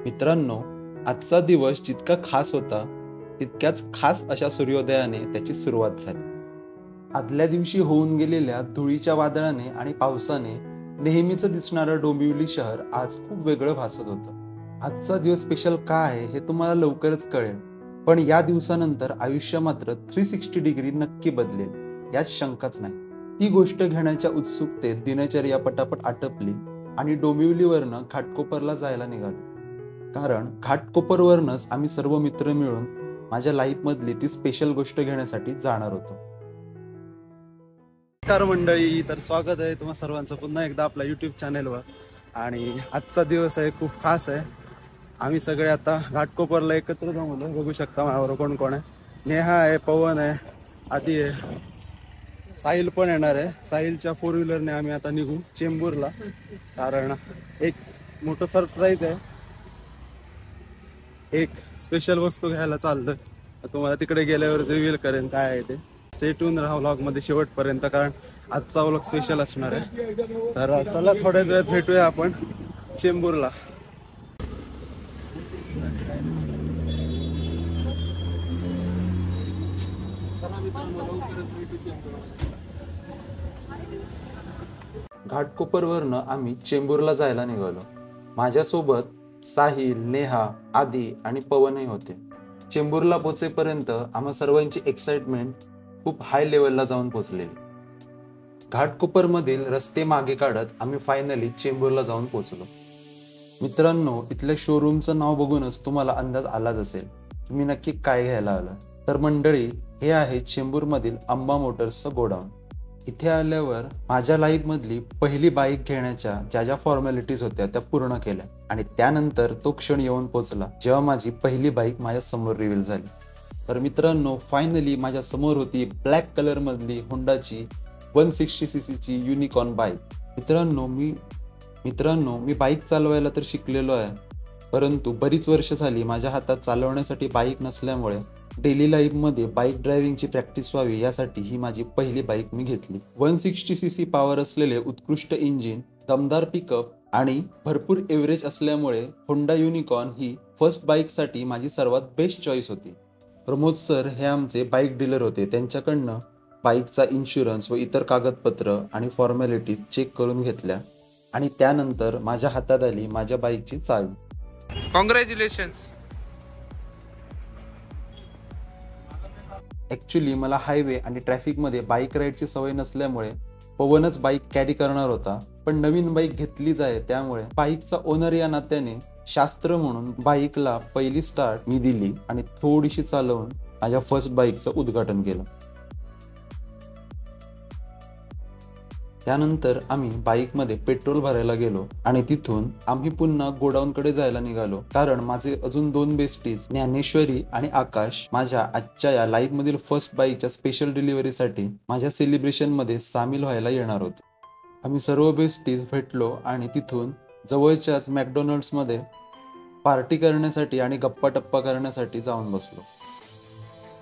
मित्रांनो, आजचा दिवस जितका खास होता तितक्याच खास अशा सूर्योदयाने त्याची सुरुवात झाली. आदल्या दिवशी होऊन गेलेल्या धुळीच्या वादळाने आणि पावसाने नेहमीच दिसणारं डोंबिवली शहर आज खूप वेगळं भासत होतं. आजचा दिवस स्पेशल का आहे हे तुम्हाला लवकरच कळेल, पण या दिवसानंतर आयुष्य मात्र 360 डिग्री नक्की बदलेल यात शंकाच नाही. ही गोष्ट घेण्याच्या उत्सुकतेत दिनचर्या पटापट आटपली आणि डोंबिवलीवरनं घाटकोपरला जायला निघालो. कारण घाटकोपरवरनच आम्ही सर्व मित्र मिळून माझ्या लाईफ मधली ती स्पेशल गोष्ट घेण्यासाठी जाणार होतो. नमस्कार मंडळी, तर स्वागत आहे तुम्हा सर्वांचं पुन्हा एकदा आपल्या युट्यूब चॅनेलवर. आणि आजचा दिवस आहे खूप खास आहे. आम्ही सगळे आता घाटकोपरला एकत्र जमलो. बघू शकता माझ्यावर कोण कोण आहे. नेहा आहे, पवन आहे, आदी आहे, साहिल पण येणार आहे. साहिलच्या 4 व्हीलरने आम्ही आता निघू चेंबूरला, कारण एक मोठं सरप्राईज आहे. एक स्पेशल वस्तू घ्यायला चाललोय. तुम्हाला तिकडे गेल्यावर रिव्हील करेन काय आहे ते. स्टे ट्यून राहा व्लॉग मध्ये शेवटपर्यंत, कारण आजचा व्लॉग स्पेशल असणार आहे. तर चला थोड्याच वेळात भेटूया आपण चेंबूरला. घाटकोपरवरनं आम्ही चेंबूरला जायला निघालो. माझ्यासोबत साहिल, नेहा, आदी आणि पवनही होते. चेंबूरला पोहोचेपर्यंत आम्हा सर्वांची एक्साइटमेंट खूप हाय लेवलला जाऊन पोहोचलेली. घाटकोपरमधील रस्ते मागे काढत आम्ही फायनली चेंबूरला जाऊन पोहोचलो. मित्रांनो, इथल्या शोरूमचं नाव बघूनच तुम्हाला अंदाज आलाच असेल तुम्ही नक्की काय घ्यायला आला. तर मंडळी, हे आहे चेंबूरमधील अंबा मोटर्सचं गोडाऊन. इथे आल्यावर माझ्या लाईफ मधली पहिली बाईक घेण्याच्या ज्या ज्या फॉर्मॅलिटीज होत्या त्या पूर्ण केल्या. आणि त्यानंतर तो क्षण येऊन पोहोचला जेव्हा माझी पहिली बाईक माझ्या समोर रिव्हील झाली. तर मित्रांनो, फायनली माझ्या समोर होती ब्लॅक कलर मधली होंडाची 160cc ची युनिकॉर्न बाईक. मित्रांनो मी बाईक चालवायला तर शिकलेलो आहे, परंतु बरीच वर्ष झाली माझ्या हातात चालवण्यासाठी बाईक नसल्यामुळे डेली लाईफ मध्ये बाईक ड्रायव्हिंगची प्रॅक्टिस व्हावी यासाठी ही माझी पहिली बाईक मी घेतली. 160cc पॉवर असलेले उत्कृष्ट इंजिन, दमदार पिकअप आणि भरपूर एव्हरेज असल्यामुळे होंडा युनिकॉर्न ही फर्स्ट बाईकसाठी माझी सर्वात बेस्ट चॉईस होती. प्रमोद सर हे आमचे बाईक डीलर होते. त्यांच्याकडनं बाईकचा इन्शुरन्स व इतर कागदपत्र आणि फॉर्मॅलिटीज चेक करून घेतल्या आणि त्यानंतर माझ्या हातात आली माझ्या बाईकची चावी. कॉंग्रॅच्युलेशन्स. ॲक्च्युली मला हायवे आणि ट्रॅफिकमध्ये बाईक राईडची सवय नसल्यामुळे पवनच बाईक कॅरी करणार होता. पण नवीन बाईक घेतलीच आहे त्यामुळे बाईकचा ओनर या नात्याने शास्त्र म्हणून बाईकला पहिली स्टार्ट मी दिली आणि थोडीशी चालवून माझ्या फर्स्ट बाईकचं उद्घाटन केलं. त्यानंतर आम्ही बाईकमध्ये पेट्रोल भरायला गेलो आणि तिथून आम्ही पुन्हा गोडाऊनकडे जायला निघालो, कारण माझे अजून 2 बेस्टीज ज्ञानेश्वरी आणि आकाश माझ्या आजच्या या लाईफ मधील फर्स्ट बाईकच्या स्पेशल डिलिव्हरीसाठी माझ्या सेलिब्रेशन मध्ये सामील व्हायला येणार होते. आम्ही सर्व बेस्टीज भेटलो आणि तिथून जवळच्याच मॅकडॉनल्ड्स मध्ये पार्टी करण्यासाठी आणि गप्पा टप्पा करण्यासाठी जाऊन बसलो.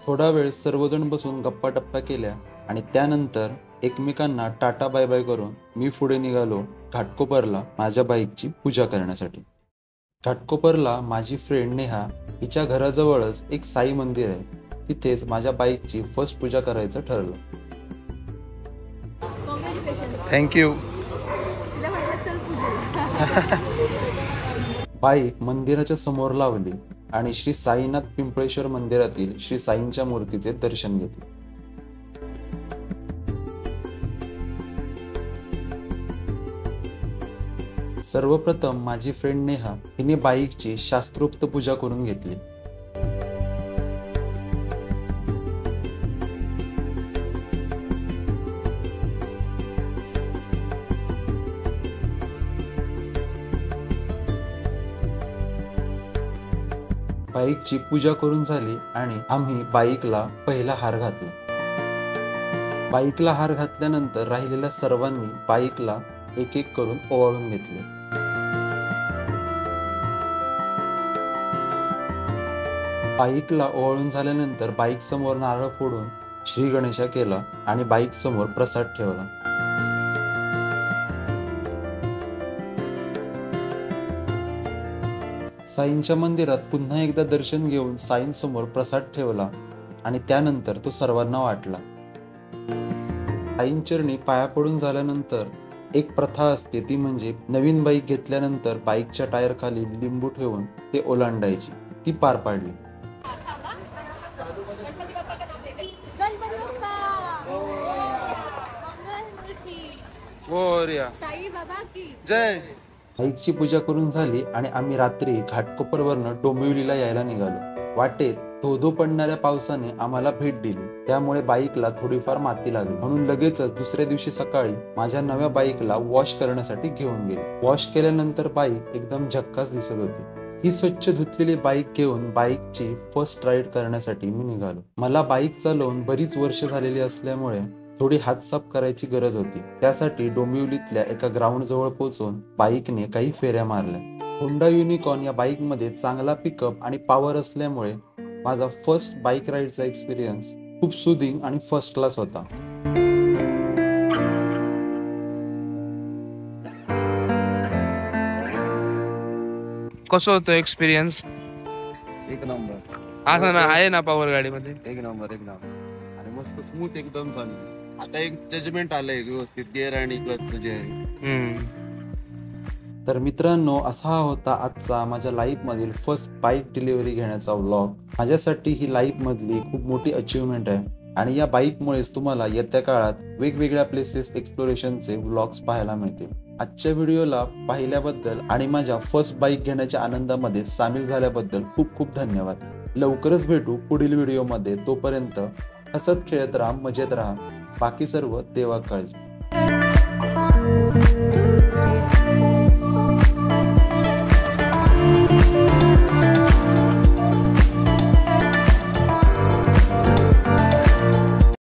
थोडा वेळ सर्वजण बसून गप्पा टप्पा केल्या आणि त्यानंतर एकमेकांना टाटा बाय बाय करून मी पुढे निघालो घाटकोपरला माझ्या बाईकची पूजा करण्यासाठी. घाटकोपरला माझी फ्रेंड नेहा हिच्या घराजवळच एक साई मंदिर आहे. तिथेच माझ्या बाईकची फर्स्ट पूजा करायचं ठरलं. थँक्यू. बाईक मंदिराच्या समोर लावली आणि श्री साईनाथ पिंपळेश्वर मंदिरातील श्री साईंच्या मूर्तीचे दर्शन घेतले. सर्वप्रथम माझी फ्रेंड नेहा हिने बाईकची शास्त्रोक्त पूजा करून घेतली. बाईकची पूजा करून झाली आणि आम्ही बाईकला पहिला हार घातला. बाईकला हार घातल्यानंतर राहिलेल्या सर्वांनी बाईकला एक एक करून ओवाळून घेतले. बाईकला ओवाळून झाल्यानंतर बाईक समोर नारळ फोडून श्री गणेशा केला आणि बाईक समोर प्रसाद ठेवला. साईंच्या मंदिरात पुन्हा एकदा दर्शन घेऊन साईंसमोर प्रसाद ठेवला आणि त्यानंतर तो सर्वांना वाटला. साईंचरणी पाया पडून झाल्यानंतर एक प्रथा असते, ती म्हणजे नवीन बाईक घेतल्यानंतर बाईकच्या टायर खाली लिंबू ठेवून ते ओलांडायची. ती पार पाडली. गणपती बाप्पा मंगलमूर्ती गोर्या साई बाबा की जय. बाईकची पूजा करून झाली आणि आम्ही रात्री घाटकोपरवरनं डोंबिवलीला यायला निघालो. वाटेत धोधो पडणाऱ्या पावसाने आम्हाला भेट दिली, त्यामुळे बाईकला थोडीफार माती लागली. म्हणून लगेचच दुसऱ्या दिवशी सकाळी माझ्या नव्या बाईकला वॉश करण्यासाठी घेऊन गेले. वॉश केल्यानंतर बाईक एकदम झक्कास दिसत होती. ही स्वच्छ धुतलेली बाईक घेऊन बाईकची फर्स्ट राईड करण्यासाठी मी निघालो. मला बाईक चालवून बरीच वर्ष झालेली असल्यामुळे थोडी हात साफ करायची गरज होती. त्यासाठी डोंबिवलीतल्या एका ग्राउंड जवळ पोहोचून बाईकने काही फेऱ्या मारल्या. होंडा युनिकॉर्न या बाईकमध्ये चांगला पिकअप आणि पॉवर असल्यामुळे माझा फर्स्ट बाईक राईडचा एक्सपिरियन्स खूप सुदिंग आणि फर्स्ट क्लास होता. कसं होतं एक्सपिरियन्स? एक नंबर. असं ना आहे ना पॉवर गाडीमध्ये. एक नंबर आणि मस्त स्मूथ एकदम चालू. आता एक जजमेंट आलंय व्यवस्थित गिअर आणि क्लचचं जे आहे. तर मित्रांनो, असा हा होता आजचा माझ्या लाईफ मधील फर्स्ट बाईक डिलिव्हरी घेण्याचा व्लॉग. माझ्यासाठी ही लाईफ मधली खूप मोठी अचीवमेंट आहे आणि या बाईकमुळेच तुम्हाला येत्या काळात वेगवेगळ्या प्लेसेस एक्सप्लोरेशनचे व्लॉग्स पाहायला मिळतील. आजच्या व्हिडिओला पाहिल्याबद्दल आणि माझ्या फर्स्ट बाईक घेण्याच्या आनंदामध्ये सामील झाल्याबद्दल खूप खूप धन्यवाद. लवकरच भेटू पुढील व्हिडिओमध्ये. तोपर्यंत हसत खेळत राहा, मजेत राहा. बाकी सर्व देवा काळजी.